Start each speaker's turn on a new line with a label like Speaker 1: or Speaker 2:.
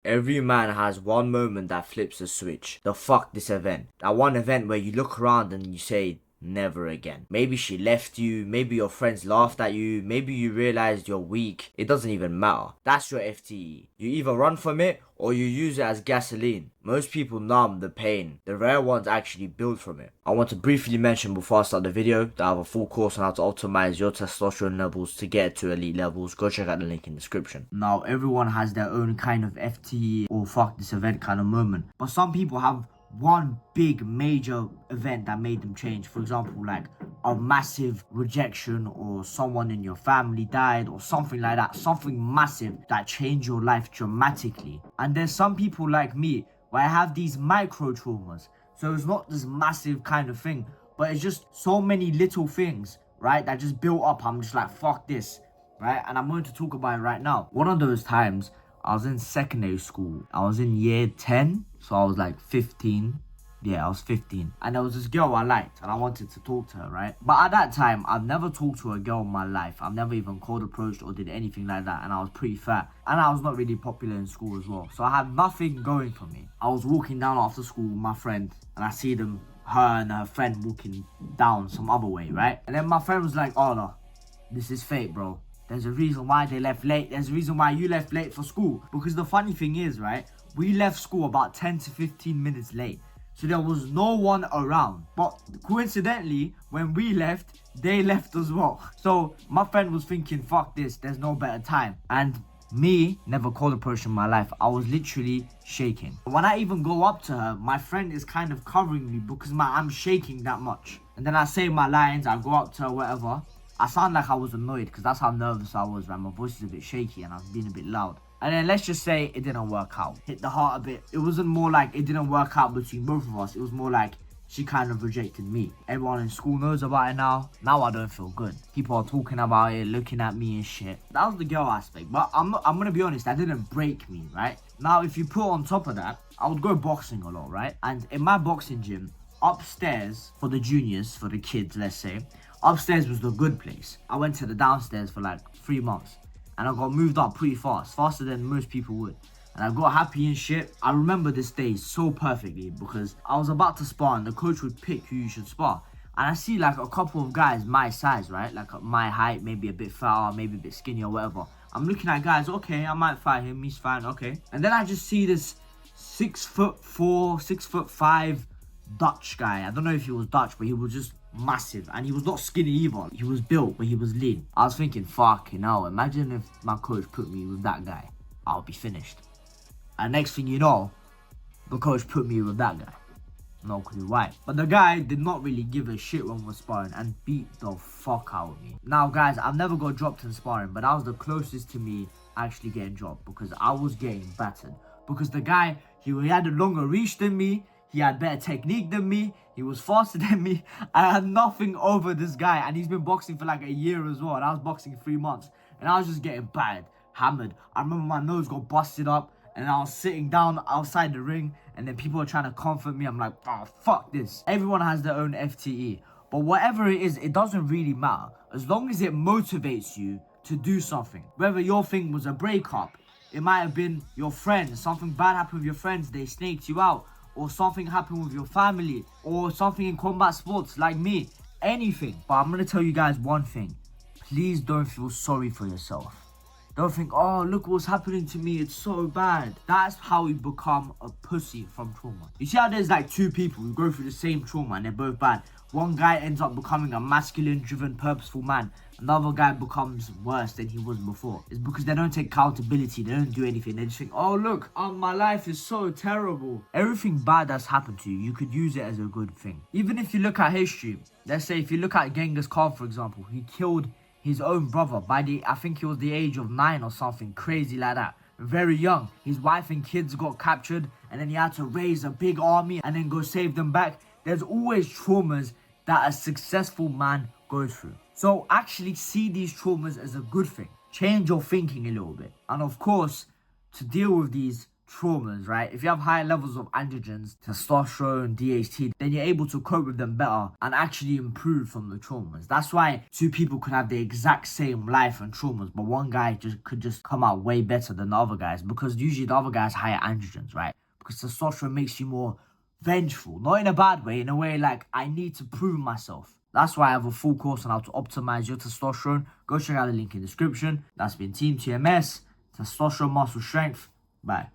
Speaker 1: Every man has one moment that flips a switch. The fuck this event. That one event where you look around and you say, never again. Maybe she left you, maybe your friends laughed at you, maybe you realized you're weak. It doesn't even matter. That's your FTE. You either run from it or you use it as gasoline. Most people numb the pain. The rare ones actually build from it. I want to briefly mention before I start the video that I have a full course on how to optimize your testosterone levels to get to elite levels. Go check out the link in the description. Now, everyone has their own kind of FTE or fuck this event kind of moment. But some people have one big major event that made them change. For example, like a massive rejection, or someone in your family died, or something like that. Something massive that changed your life dramatically. And there's some people like me where I have these micro traumas. So it's not this massive kind of thing, but it's just so many little things, right, that just built up. I'm just like, fuck this, right? And I'm going to talk about it right now. One of those times, I was in secondary school. I was in year 10, so I was like 15. Yeah, I was 15. And there was this girl I liked, and I wanted to talk to her, right? But at that time, I've never talked to a girl in my life. I've never even cold approached or did anything like that. And I was pretty fat. And I was not really popular in school as well. So I had nothing going for me. I was walking down after school with my friend, and I see her and her friend walking down some other way, right? And then my friend was like, oh no, this is fate, bro. There's a reason why they left late. There's a reason why you left late for school. Because the funny thing is, right, we left school about 10 to 15 minutes late. So there was no one around. But coincidentally, when we left, they left as well. So my friend was thinking, fuck this, there's no better time. And me, never cold approach in my life. I was literally shaking. When I even go up to her, my friend is kind of covering me because I'm shaking that much. And then I say my lines, I go up to her, whatever. I sound like I was annoyed because that's how nervous I was, right? My voice is a bit shaky and I was being a bit loud. And then let's just say it didn't work out. Hit the heart a bit. It wasn't more like it didn't work out between both of us. It was more like she kind of rejected me. Everyone in school knows about it now. Now I don't feel good. People are talking about it, looking at me and shit. That was the girl aspect. But I'm gonna be honest, that didn't break me, right? Now, if you put on top of that, I would go boxing a lot, right? And in my boxing gym, upstairs, for the juniors, for the kids, let's say, upstairs was the good place. I went to the downstairs for like 3 months. And I got moved up pretty fast. Faster than most people would. And I got happy and shit. I remember this day so perfectly because I was about to spar and the coach would pick who you should spar. And I see like a couple of guys my size, right? Like my height, maybe a bit fatter, maybe a bit skinny or whatever. I'm looking at guys, okay, I might fight him. He's fine, okay. And then I just see this 6'4", 6'5" Dutch guy. I don't know if he was Dutch, but he was just massive. And he was not skinny either. He was built, but he was lean. I was thinking, fucking hell, imagine if my coach put me with that guy. I'll be finished. And next thing you know, the coach put me with that guy. No clue why. But the guy did not really give a shit when we were sparring and beat the fuck out of me. Now guys, I've never got dropped in sparring, but that was the closest to me actually getting dropped because I was getting battered. Because the guy, he had a longer reach than me. He had better technique than me. He was faster than me. I had nothing over this guy. And he's been boxing for like a year as well. And I was boxing 3 months. And I was just getting battered, hammered. I remember my nose got busted up. And I was sitting down outside the ring. And then people were trying to comfort me. I'm like, oh, fuck this. Everyone has their own FTE. But whatever it is, it doesn't really matter. As long as it motivates you to do something. Whether your thing was a breakup. It might have been your friends. Something bad happened with your friends. They snaked you out. Or something happened with your family, or something in combat sports like me, anything. But I'm going to tell you guys one thing. Please don't feel sorry for yourself. Don't think, oh, look what's happening to me, it's so bad. That's how you become a pussy from trauma. You see how there's like two people who go through the same trauma and they're both bad. One guy ends up becoming a masculine, driven, purposeful man. Another guy becomes worse than he was before. It's because they don't take accountability. They don't do anything. They just think, oh, look, my life is so terrible. Everything bad that's happened to you, you could use it as a good thing. Even if you look at history, let's say if you look at Genghis Khan, for example, he killed his own brother by I think he was the age of 9 or something crazy like that. Very young. His wife and kids got captured and then he had to raise a big army and then go save them back. There's always traumas that a successful man goes through. So actually see these traumas as a good thing. Change your thinking a little bit. And of course, to deal with these traumas, right? If you have high levels of androgens, testosterone, DHT, then you're able to cope with them better and actually improve from the traumas. That's why two people could have the exact same life and traumas, but one guy could just come out way better than the other guys, because usually the other guy has higher androgens, right? Because testosterone makes you more vengeful, not in a bad way, in a way like I need to prove myself. That's why I have a full course on how to optimize your testosterone. Go check out the link in the description. That's been Team TMS, Testosterone Muscle Strength. Bye.